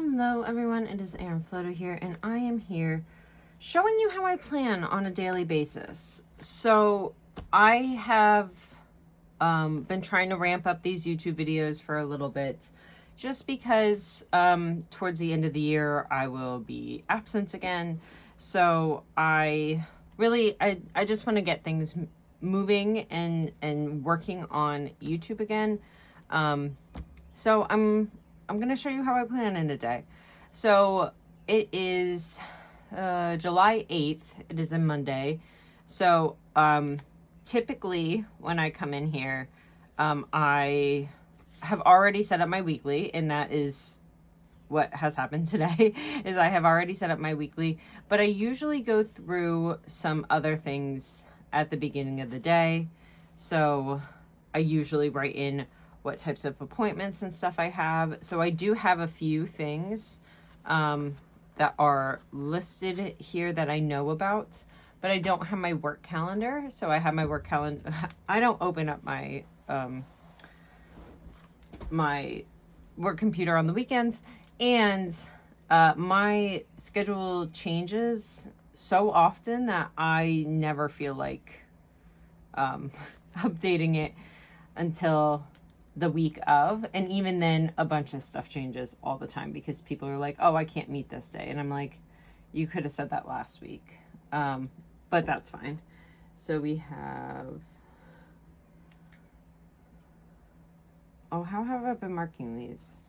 Hello everyone, it is Erin Floto here, and I am here showing you how I plan on a daily basis. So I have been trying to ramp up these YouTube videos for a little bit, just because towards the end of the year I will be absent again. So I just want to get things moving and working on YouTube again. So I'm going to show you how I plan in a day. So it is July 8th. It is a Monday. So typically when I come in here, I have already set up my weekly, and that is what has happened today is I have already set up my weekly, but I usually go through some other things at the beginning of the day. So I usually write in what types of appointments and stuff I have. So I do have a few things that are listed here that I know about, but I don't have my work calendar. So I have my work calendar. I don't open up my my work computer on the weekends, and my schedule changes so often that I never feel like updating it until the week of. And even then, a bunch of stuff changes all the time because people are like, oh, I can't meet this day. And I'm like, you could have said that last week. But that's fine. So we have, oh, how have I been marking these?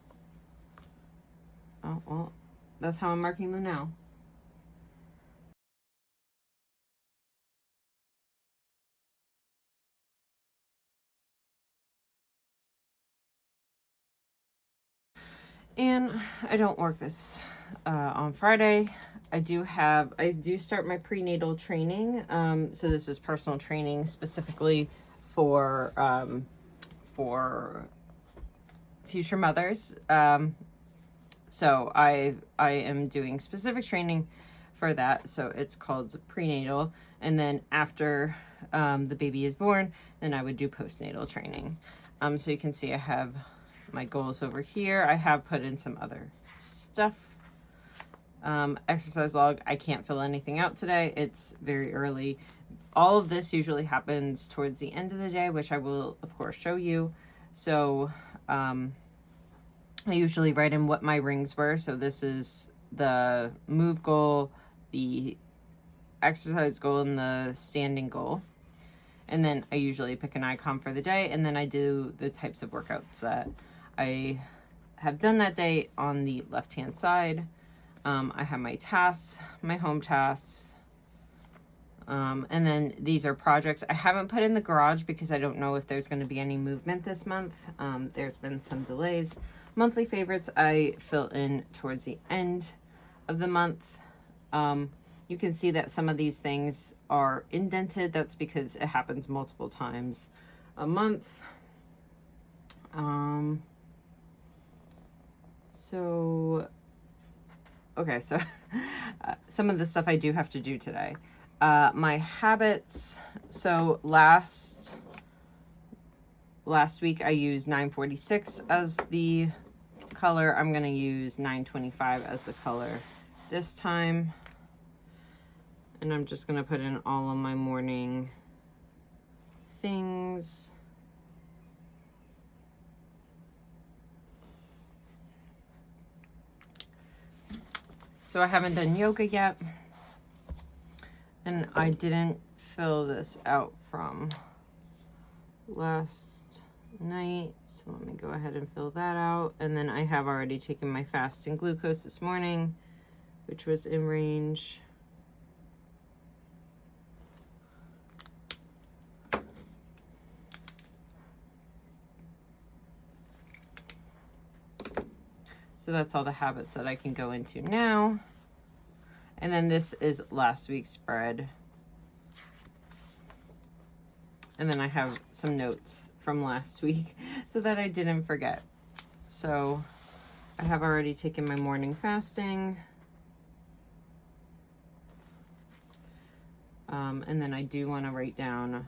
Oh, well, that's how I'm marking them now. And I don't work this on Friday. I do start my prenatal training. So this is personal training specifically for future mothers. So I am doing specific training for that. So it's called prenatal. And then after the baby is born, then I would do postnatal training. So you can see I have my goals over here. I have put in some other stuff. Exercise log. I can't fill anything out today. It's very early. All of this usually happens towards the end of the day, which I will, of course, show you. So I usually write in what my rings were. So this is the move goal, the exercise goal, and the standing goal. And then I usually pick an icon for the day, and then I do the types of workouts that I have done that day on the left-hand side. I have my tasks, my home tasks, and then these are projects. I haven't put in the garage because I don't know if there's going to be any movement this month. There's been some delays. Monthly favorites I fill in towards the end of the month. You can see that some of these things are indented. That's because it happens multiple times a month. Okay, so some of the stuff I do have to do today. My habits. So last week I used 946 as the color. I'm going to use 925 as the color this time. And I'm just going to put in all of my morning things. So I haven't done yoga yet, and I didn't fill this out from last night, so let me go ahead and fill that out. And then I have already taken my fasting glucose this morning, which was in range. So that's all the habits that I can go into now. And then this is last week's spread. And then I have some notes from last week so that I didn't forget. So I have already taken my morning fasting. And then I do want to write down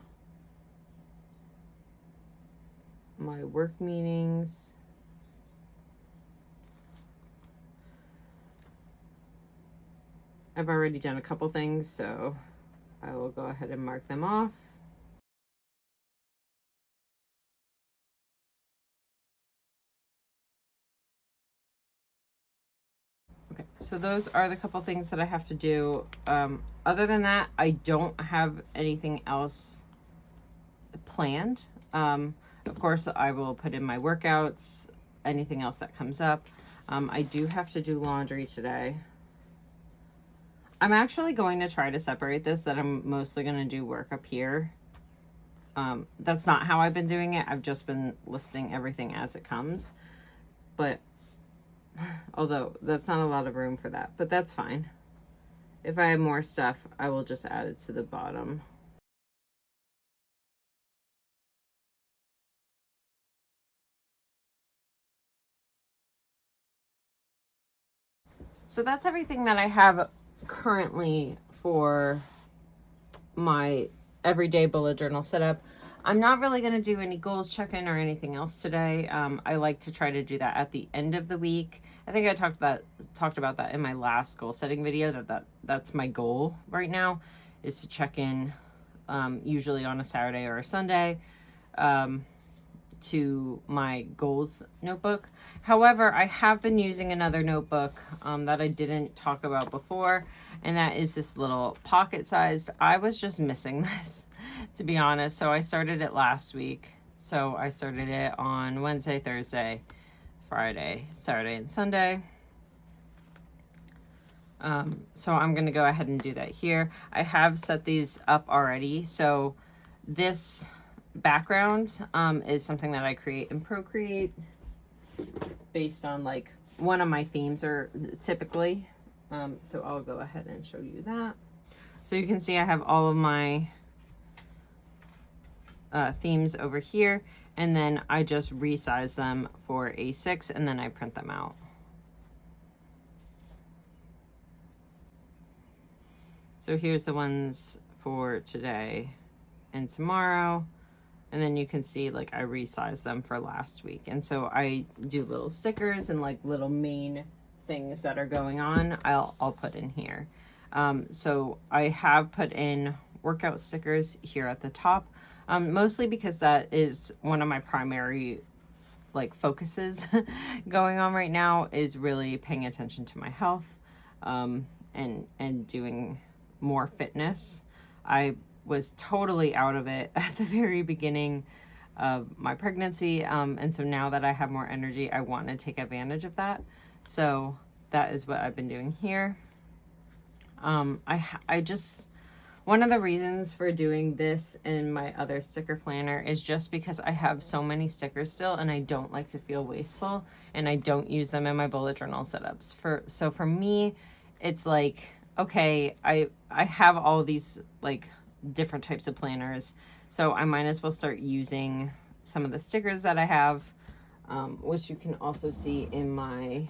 my work meetings. I've already done a couple things, so I will go ahead and mark them off. Okay, so those are the couple things that I have to do. Other than that, I don't have anything else planned. Of course, I will put in my workouts, anything else that comes up. I do have to do laundry today. I'm actually going to try to separate this, that I'm mostly going to do work up here. That's not how I've been doing it. I've just been listing everything as it comes. But although that's not a lot of room for that, but that's fine. If I have more stuff, I will just add it to the bottom. So that's everything that I have currently for my everyday bullet journal setup. I'm not really going to do any goals check-in or anything else today. I like to try to do that at the end of the week. I think I talked about that in my last goal setting video, that's my goal right now, is to check in usually on a Saturday or a Sunday to my goals notebook. However, I have been using another notebook that I didn't talk about before, and that is this little pocket size. I was just missing this, to be honest. So I started it last week. So I started it on Wednesday, Thursday, Friday, Saturday, and Sunday. So I'm going to go ahead and do that here. I have set these up already. So this background is something that I create in Procreate based on like one of my themes are typically. So I'll go ahead and show you that. So you can see I have all of my themes over here, and then I just resize them for A6 and then I print them out. So here's the ones for today and tomorrow. And then you can see like I resized them for last week. And so I do little stickers and like little main things that are going on, I'll put in here. So I have put in workout stickers here at the top, mostly because that is one of my primary like focuses going on right now, is really paying attention to my health and doing more fitness. I was totally out of it at the very beginning of my pregnancy. And so now that I have more energy, I want to take advantage of that. So that is what I've been doing here. I just, one of the reasons for doing this in my other sticker planner is just because I have so many stickers still and I don't like to feel wasteful, and I don't use them in my bullet journal setups. So for me, it's like, okay, I have all these like different types of planners, so I might as well start using some of the stickers that I have, which you can also see in my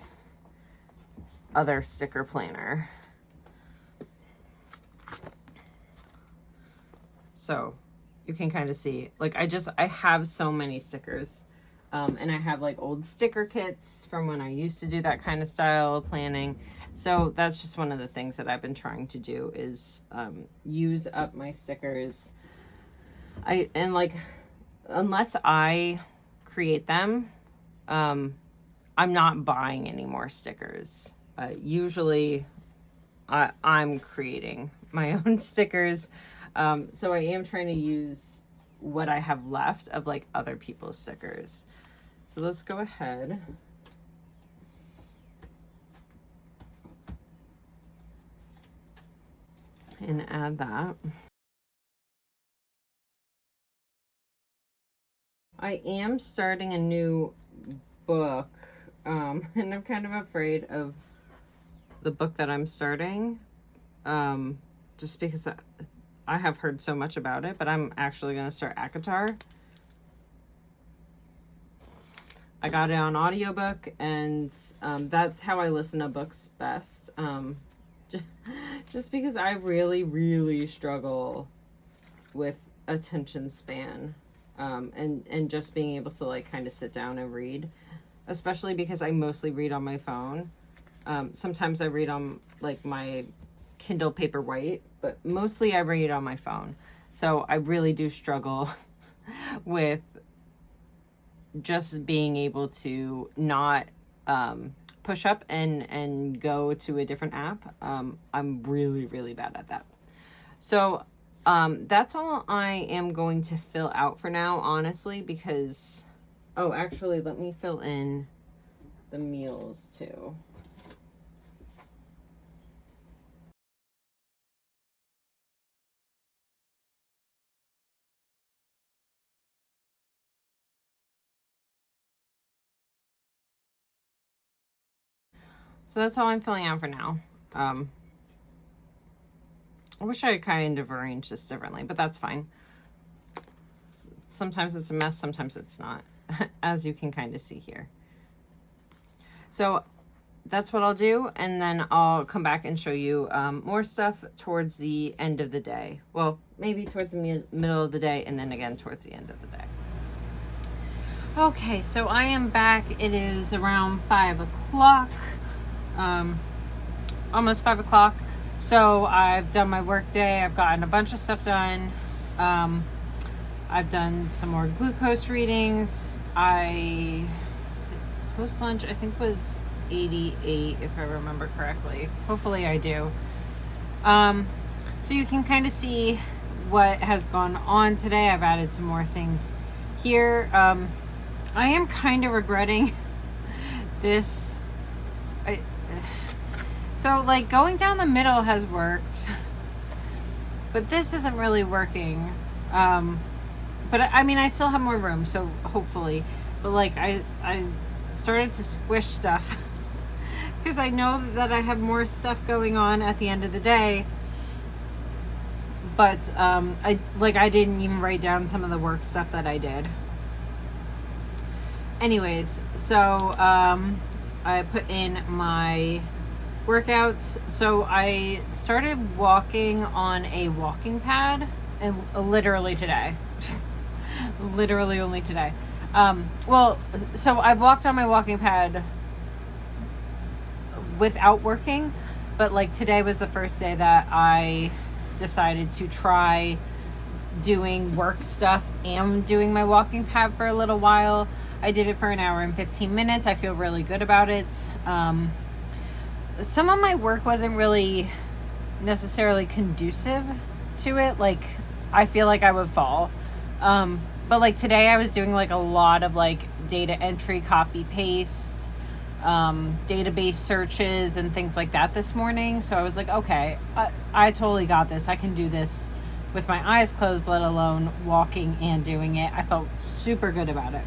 other sticker planner. So you can kind of see, like, I have so many stickers, and I have like old sticker kits from when I used to do that kind of style of planning. So that's just one of the things that I've been trying to do, is use up my stickers. And like, unless I create them, I'm not buying any more stickers. Usually I'm creating my own stickers. So I am trying to use what I have left of like other people's stickers. So let's go ahead. And add that. I am starting a new book, and I'm kind of afraid of the book that I'm starting, just because I have heard so much about it, but I'm actually going to start ACOTAR. I got it on audiobook, and that's how I listen to books best, just because I really, really struggle with attention span, and just being able to like kind of sit down and read, especially because I mostly read on my phone. Sometimes I read on like my Kindle Paperwhite, but mostly I read on my phone. So I really do struggle with just being able to not push up and go to a different app. I'm really, really bad at that. So that's all I am going to fill out for now, honestly, because, oh, actually, let me fill in the meals too. So that's all I'm filling out for now. I wish I kind of arranged this differently, but that's fine. Sometimes it's a mess, sometimes it's not, as you can kind of see here. So that's what I'll do, and then I'll come back and show you more stuff towards the end of the day. Well, maybe towards the middle of the day, and then again towards the end of the day. Okay, so I am back. It is around 5 o'clock. Almost 5 o'clock. So I've done my work day. I've gotten a bunch of stuff done. I've done some more glucose readings. Post lunch, I think, was 88, if I remember correctly. Hopefully I do. So you can kind of see what has gone on today. I've added some more things here. I am kind of regretting this. So like going down the middle has worked, but this isn't really working. But I mean, I still have more room, so hopefully. But like I started to squish stuff because I know that I have more stuff going on at the end of the day. But I didn't even write down some of the work stuff that I did. Anyways, so I put in my workouts. So I started walking on a walking pad, and literally today. Literally only today. So I've walked on my walking pad without working, but like today was the first day that I decided to try doing work stuff and doing my walking pad for a little while. I did it for an hour and 15 minutes. I feel really good about it. Some of my work wasn't really necessarily conducive to it. Like, I feel like I would fall. But like today I was doing like a lot of like data entry, copy paste, database searches and things like that this morning. So I was like, okay, I totally got this. I can do this with my eyes closed, let alone walking and doing it. I felt super good about it.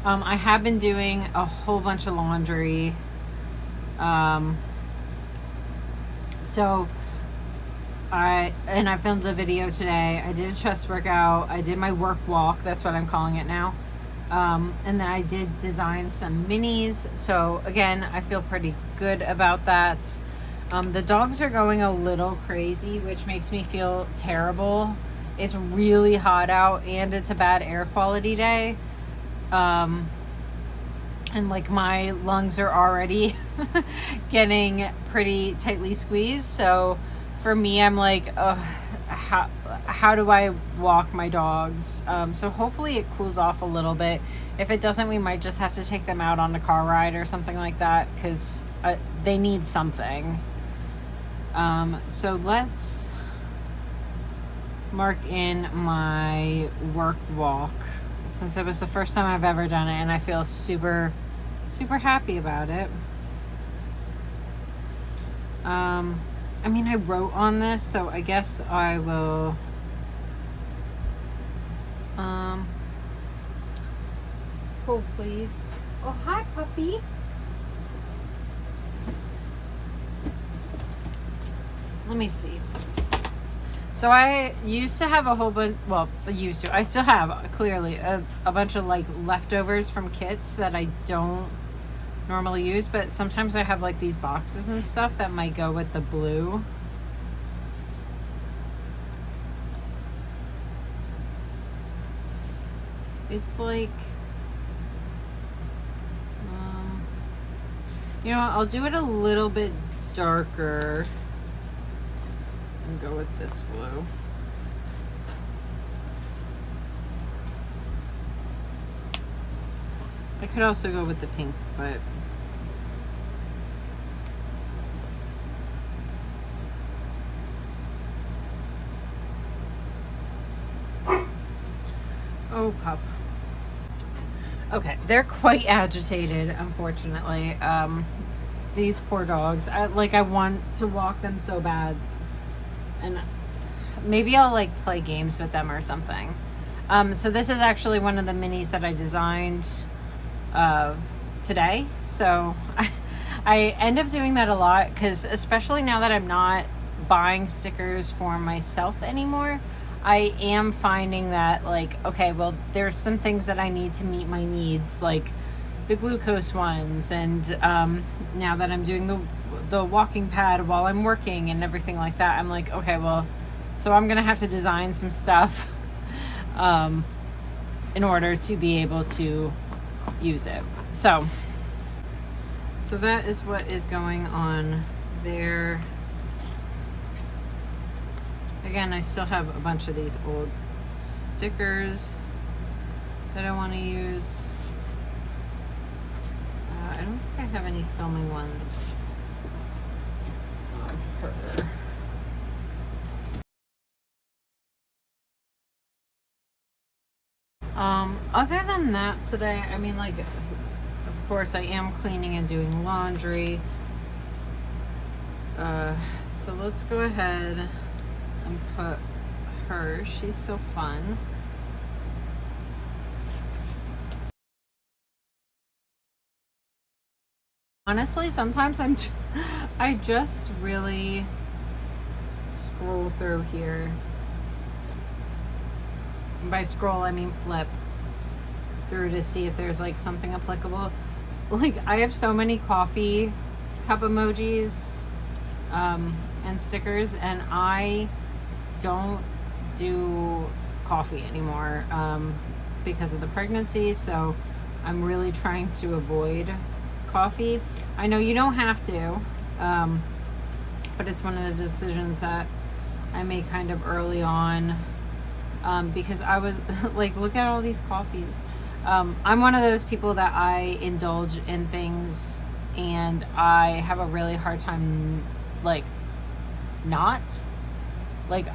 I have been doing a whole bunch of laundry. So I filmed a video today. I did a chest workout. I did my work walk. That's what I'm calling it now. And then I did design some minis. So again, I feel pretty good about that. The dogs are going a little crazy, which makes me feel terrible. It's really hot out and it's a bad air quality day. And like my lungs are already getting pretty tightly squeezed. So for me, I'm like, how do I walk my dogs? So hopefully it cools off a little bit. If it doesn't, we might just have to take them out on a car ride or something like that, because they need something. So let's mark in my work walk, since it was the first time I've ever done it, and I feel super, super happy about it. I mean, I wrote on this, so I guess I will, hold please. Oh, hi puppy. Let me see. So I used to have a whole bunch, I still have clearly a bunch of like leftovers from kits that I don't normally use, but sometimes I have like these boxes and stuff that might go with the blue. It's like, you know, I'll do it a little bit darker. and go with this blue. I could also go with the pink, but oh, pup. Okay, they're quite agitated, unfortunately. These poor dogs. I want to walk them so bad. And maybe I'll like play games with them or something. So this is actually one of the minis that I designed today. So I end up doing that a lot because especially now that I'm not buying stickers for myself anymore, I am finding that like, okay, well, there's some things that I need to meet my needs, like the glucose ones, and now that I'm doing the walking pad while I'm working and everything like that, I'm like, okay, well, so I'm gonna have to design some stuff in order to be able to use it. So that is what is going on there. Again, I still have a bunch of these old stickers that I want to use. I don't think I have any filming ones on her. Other than that today, I mean, like, of course I am cleaning and doing laundry. So let's go ahead and put her. She's so fun. Honestly, sometimes I just really scroll through here. And by scroll, I mean flip through to see if there's like something applicable. Like I have so many coffee cup emojis and stickers, and I don't do coffee anymore because of the pregnancy. So I'm really trying to avoid coffee. I know you don't have to, but it's one of the decisions that I made kind of early on because I was like, look at all these coffees. I'm one of those people that I indulge in things and I have a really hard time like not like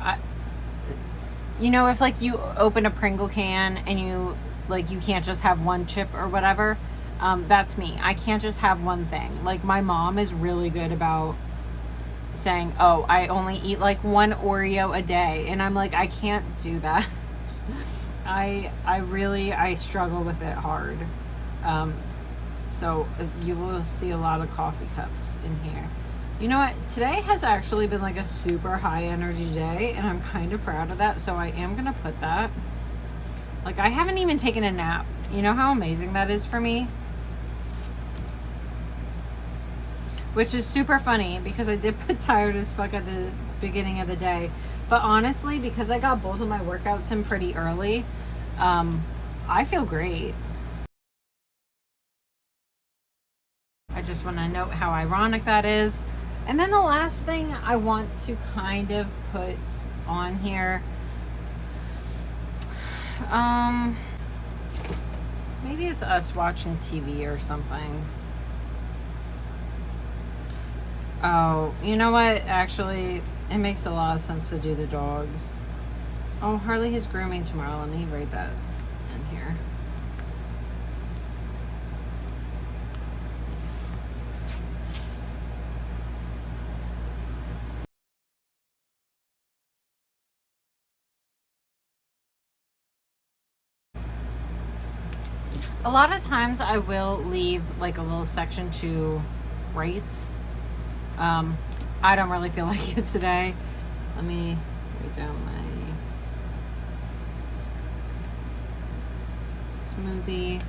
if like you open a Pringle can and you can't just have one chip or whatever. That's me. I can't just have one thing. Like my mom is really good about saying, oh, I only eat like one Oreo a day. And I'm like, I can't do that. I struggle with it hard. So you will see a lot of coffee cups in here. You know what? Today has actually been like a super high energy day and I'm kind of proud of that. So I am going to put that. Like I haven't even taken a nap. You know how amazing that is for me? Which is super funny because I did put tired as fuck at the beginning of the day. But honestly, because I got both of my workouts in pretty early, I feel great. I just want to note how ironic that is. And then the last thing I want to kind of put on here, maybe it's us watching TV or something. Oh, you know what? Actually, it makes a lot of sense to do the dogs. Oh, Harley has grooming tomorrow. Let me write that in here. A lot of times I will leave like a little section to write. I don't really feel like it today. Let me write down my smoothie.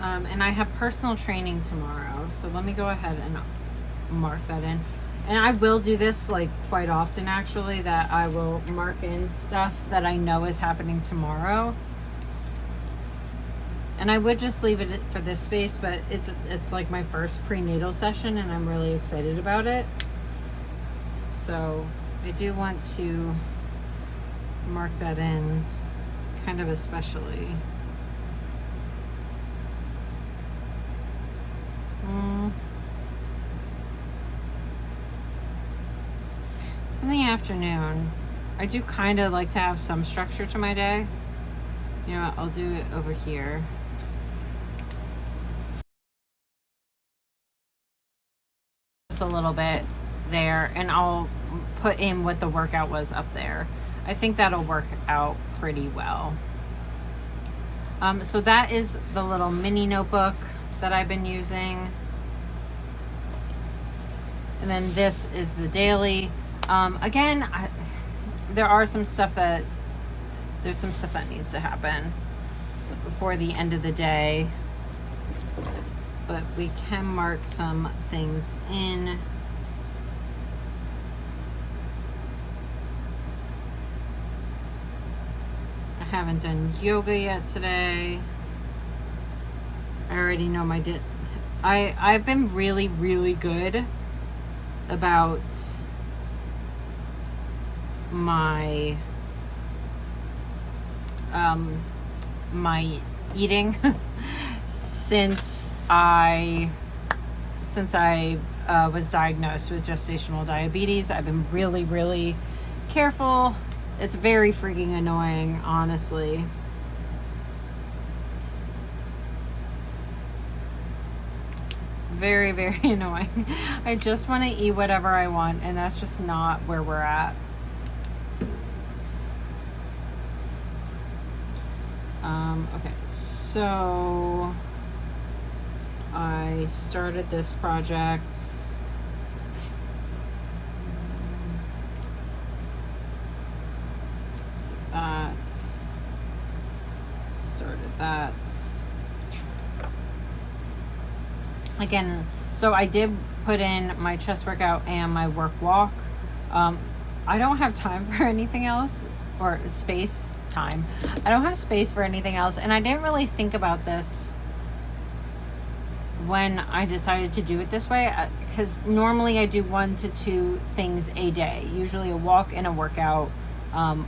And I have personal training tomorrow. So let me go ahead and mark that in. And I will do this like quite often actually, that I will mark in stuff that I know is happening tomorrow. And I would just leave it for this space, but it's like my first prenatal session and I'm really excited about it. So I do want to mark that in, kind of especially. It's in the afternoon. I do kind of like to have some structure to my day. You know what, I'll do it over here. Just a little bit there, and I'll put in what the workout was up there. I think that'll work out pretty well. So that is the little mini notebook that I've been using. And then this is the daily. Again, there's some stuff that needs to happen before the end of the day, but we can mark some things in. I haven't done yoga yet today. I already know I've been really, really good about my my eating since I was diagnosed with gestational diabetes. I've been really, really careful. It's very freaking annoying, honestly. Very, very annoying. I just want to eat whatever I want, and that's just not where we're at. Okay, so I started this project. Started that. Again, so I did put in my chest workout and my work walk. I don't have time for anything else, or time. I don't have space for anything else, and I didn't really think about this when I decided to do it this way, because normally I do 1 to 2 things a day, usually a walk and a workout,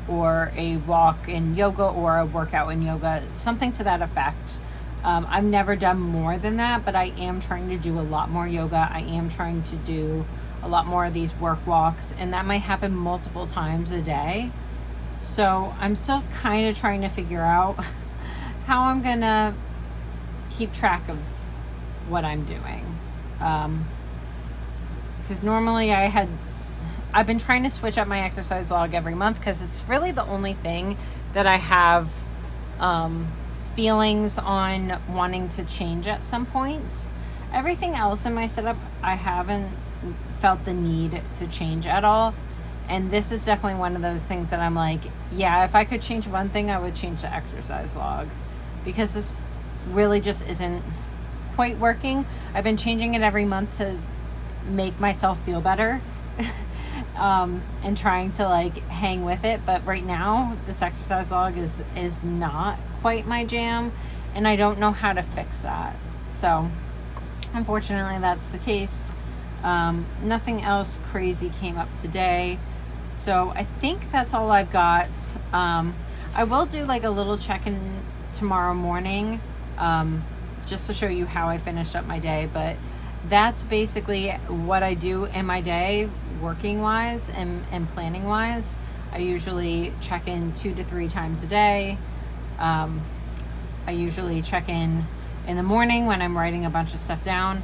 or a walk in yoga or a workout in yoga, something to that effect. I've never done more than that, but I am trying to do a lot more yoga. I am trying to do a lot more of these work walks, and that might happen multiple times a day. So I'm still kind of trying to figure out how I'm gonna keep track of what I'm doing. Because normally I've been trying to switch up my exercise log every month, because it's really the only thing that I have feelings on wanting to change at some point. Everything else in my setup, I haven't felt the need to change at all. And this is definitely one of those things that I'm like, yeah, if I could change one thing, I would change the exercise log, because this really just isn't quite working. I've been changing it every month to make myself feel better and trying to like hang with it. But right now, this exercise log is not quite my jam, and I don't know how to fix that. So unfortunately, that's the case. Nothing else crazy came up today. So I think that's all I've got. I will do like a little check-in tomorrow morning, just to show you how I finished up my day. But that's basically what I do in my day, working wise and planning wise. I usually check in 2 to 3 times a day. I usually check in the morning when I'm writing a bunch of stuff down.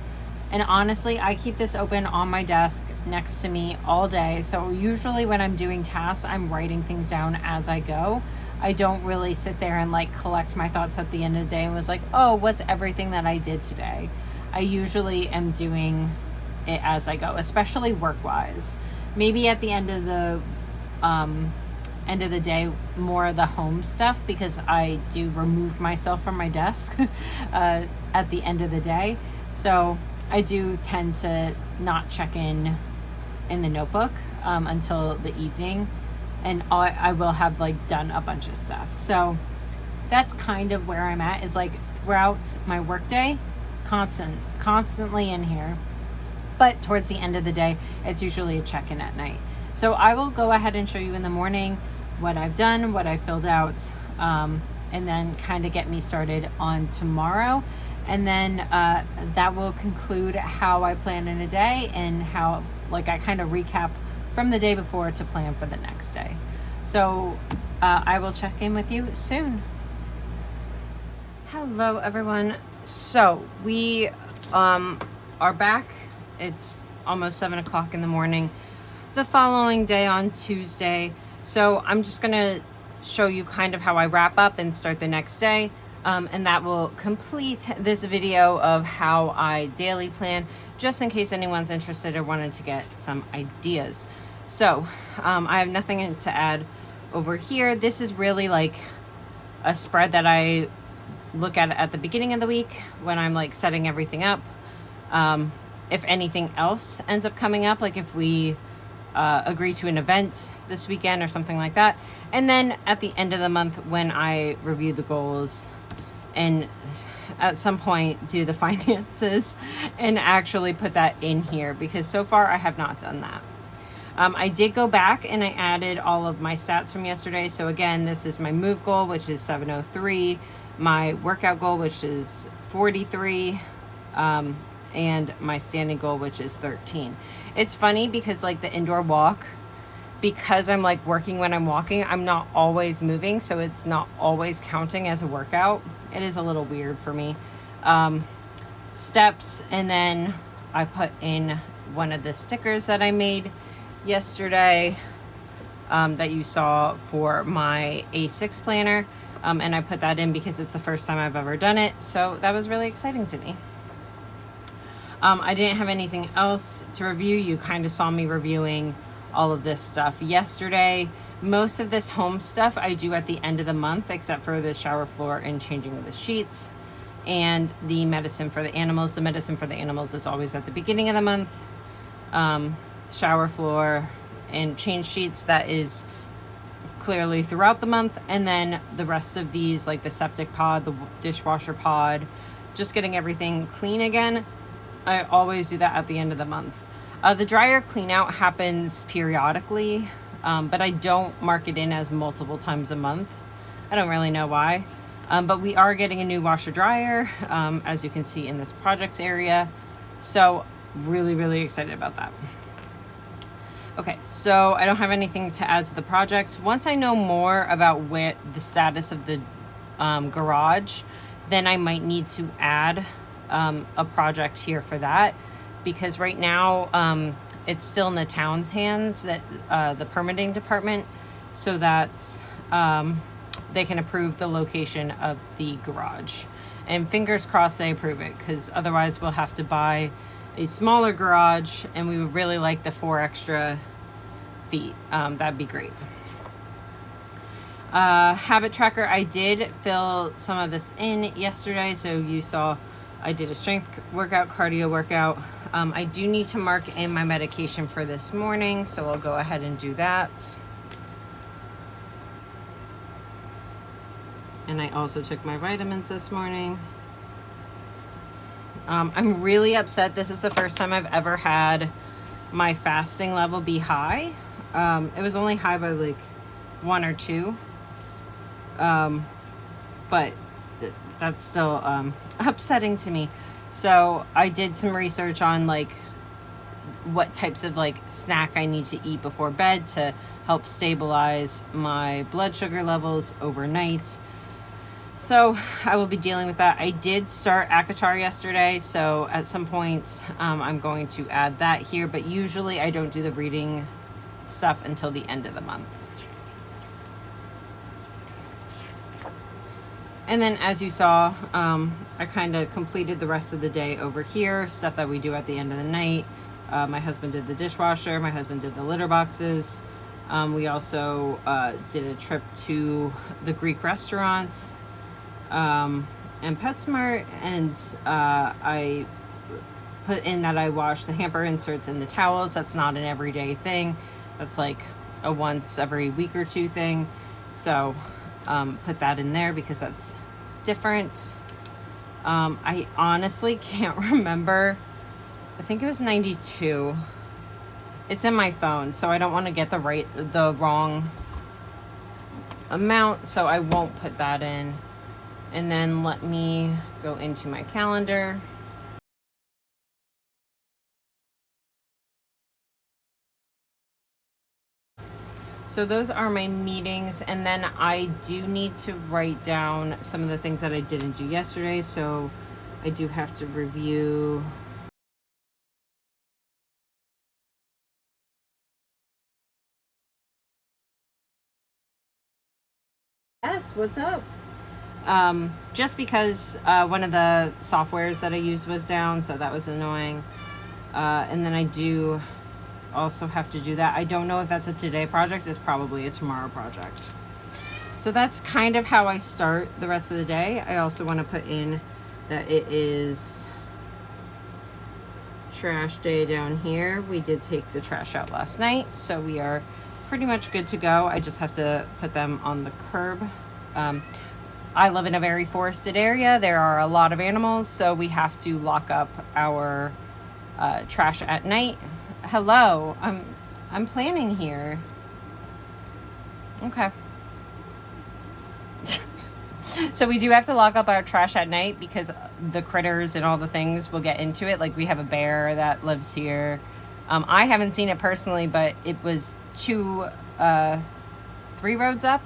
And honestly, I keep this open on my desk next to me all day. So usually when I'm doing tasks, I'm writing things down as I go. I don't really sit there and like collect my thoughts at the end of the day and was like, oh, what's everything that I did today? I usually am doing it as I go, especially work-wise. Maybe at the end of the day, more of the home stuff, because I do remove myself from my desk at the end of the day. So I do tend to not check in the notebook until the evening, and I will have like done a bunch of stuff. So that's kind of where I'm at, is like throughout my workday, constantly in here. But towards the end of the day, it's usually a check-in at night. So I will go ahead and show you in the morning what I've done, what I filled out, and then kind of get me started on tomorrow. And then that will conclude how I plan in a day and how, like, I kind of recap from the day before to plan for the next day. So I will check in with you soon. Hello, everyone. So we are back. It's almost 7 o'clock in the morning the following day on Tuesday. So I'm just going to show you kind of how I wrap up and start the next day. And that will complete this video of how I daily plan, just in case anyone's interested or wanted to get some ideas. So I have nothing to add over here. This is really like a spread that I look at the beginning of the week when I'm like setting everything up. If anything else ends up coming up, like if we agree to an event this weekend or something like that. And then at the end of the month when I review the goals and at some point do the finances and actually put that in here, because so far I have not done that. I did go back and I added all of my stats from yesterday. So again, this is my move goal, which is 703, my workout goal, which is 43, and my standing goal, which is 13. It's funny because like the indoor walk, because I'm like working when I'm walking, I'm not always moving, so it's not always counting as a workout. It is a little weird for me. Steps, and then I put in one of the stickers that I made yesterday that you saw for my A6 planner, and I put that in because it's the first time I've ever done it, so that was really exciting to me. I didn't have anything else to review. You kind of saw me reviewing all of this stuff yesterday. Most of this home stuff I do at the end of the month, except for the shower floor and changing of the sheets and the medicine for the animals. The medicine for the animals is always at the beginning of the month. Shower floor and change sheets, that is clearly throughout the month. And then the rest of these, like the septic pod, the dishwasher pod, just getting everything clean again, I always do that at the end of the month. The dryer clean out happens periodically, but I don't mark it in as multiple times a month. I don't really know why, but we are getting a new washer dryer, as you can see in this projects area. So really, really excited about that. Okay, so I don't have anything to add to the projects. Once I know more about what the status of the garage, then I might need to add a project here for that, because right now it's still in the town's hands, that the permitting department, so that they can approve the location of the garage. And fingers crossed they approve it, because otherwise we'll have to buy a smaller garage, and we would really like the 4 extra feet. That'd be great. Habit tracker, I did fill some of this in yesterday, so you saw I did a strength workout, cardio workout. I do need to mark in my medication for this morning, so I'll go ahead and do that. And I also took my vitamins this morning. I'm really upset. This is the first time I've ever had my fasting level be high. It was only high by like 1 or 2. But that's still upsetting to me. So I did some research on like what types of like snack I need to eat before bed to help stabilize my blood sugar levels overnight. So I will be dealing with that. I did start Akatar yesterday, so at some point I'm going to add that here, but usually I don't do the reading stuff until the end of the month. And then as you saw, I kind of completed the rest of the day over here, stuff that we do at the end of the night. My husband did the dishwasher, my husband did the litter boxes. We also did a trip to the Greek restaurant and PetSmart, and I put in that I wash the hamper inserts and the towels. That's not an everyday thing. That's like a once every week or 2 thing. So put that in there because that's different. I honestly can't remember. I think it was 92. It's in my phone, so I don't want to get the wrong amount, so I won't put that in. And then let me go into my calendar. So those are my meetings, and then I do need to write down some of the things that I didn't do yesterday, so I do have to review. Yes, what's up? Just because one of the softwares that I used was down, so that was annoying. And then I do also have to do that. I don't know if that's a today project. It's probably a tomorrow project. So that's kind of how I start the rest of the day. I also want to put in that it is trash day down here. We did take the trash out last night, so we are pretty much good to go. I just have to put them on the curb. I live in a very forested area. There are a lot of animals, so we have to lock up our trash at night. Hello, I'm planning here. Okay. So we do have to lock up our trash at night because the critters and all the things will get into it. Like we have a bear that lives here. I haven't seen it personally, but it was 3 roads up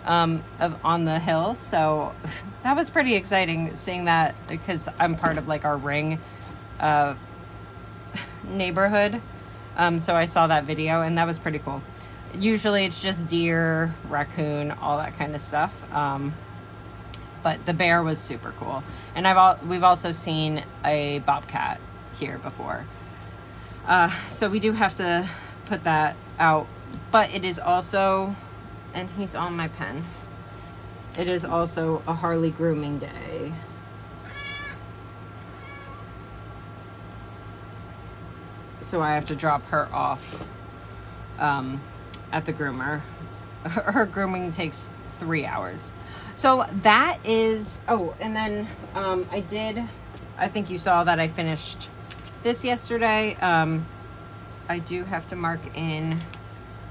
on the hill. So that was pretty exciting seeing that because I'm part of like our ring neighborhood. So I saw that video and that was pretty cool. Usually it's just deer, raccoon, all that kind of stuff. But the bear was super cool. And we've also seen a bobcat here before. So we do have to put that out. But it is also, and he's on my pen, it is also a Harley grooming day. So I have to drop her off at the groomer. Her grooming takes 3 hours. So that is, and then I think you saw that I finished this yesterday. I do have to mark in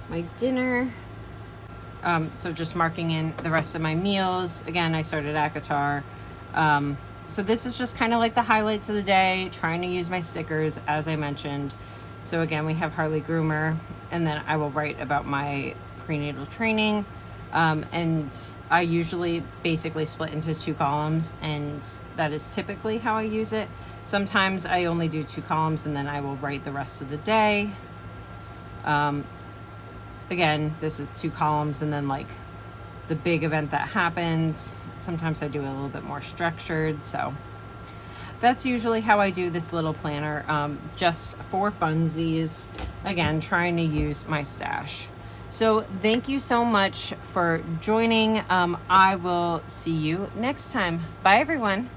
my dinner. So just marking in the rest of my meals. Again, I started ACOTAR. So this is just kind of like the highlights of the day, trying to use my stickers as I mentioned. So again, we have Harley Groomer, and then I will write about my prenatal training. And I usually basically split into 2 columns, and that is typically how I use it. Sometimes I only do 2 columns and then I will write the rest of the day. Again, this is 2 columns and then like the big event that happened. Sometimes I do it a little bit more structured. So that's usually how I do this little planner, just for funsies. Again, trying to use my stash. So thank you so much for joining. I will see you next time. Bye, everyone.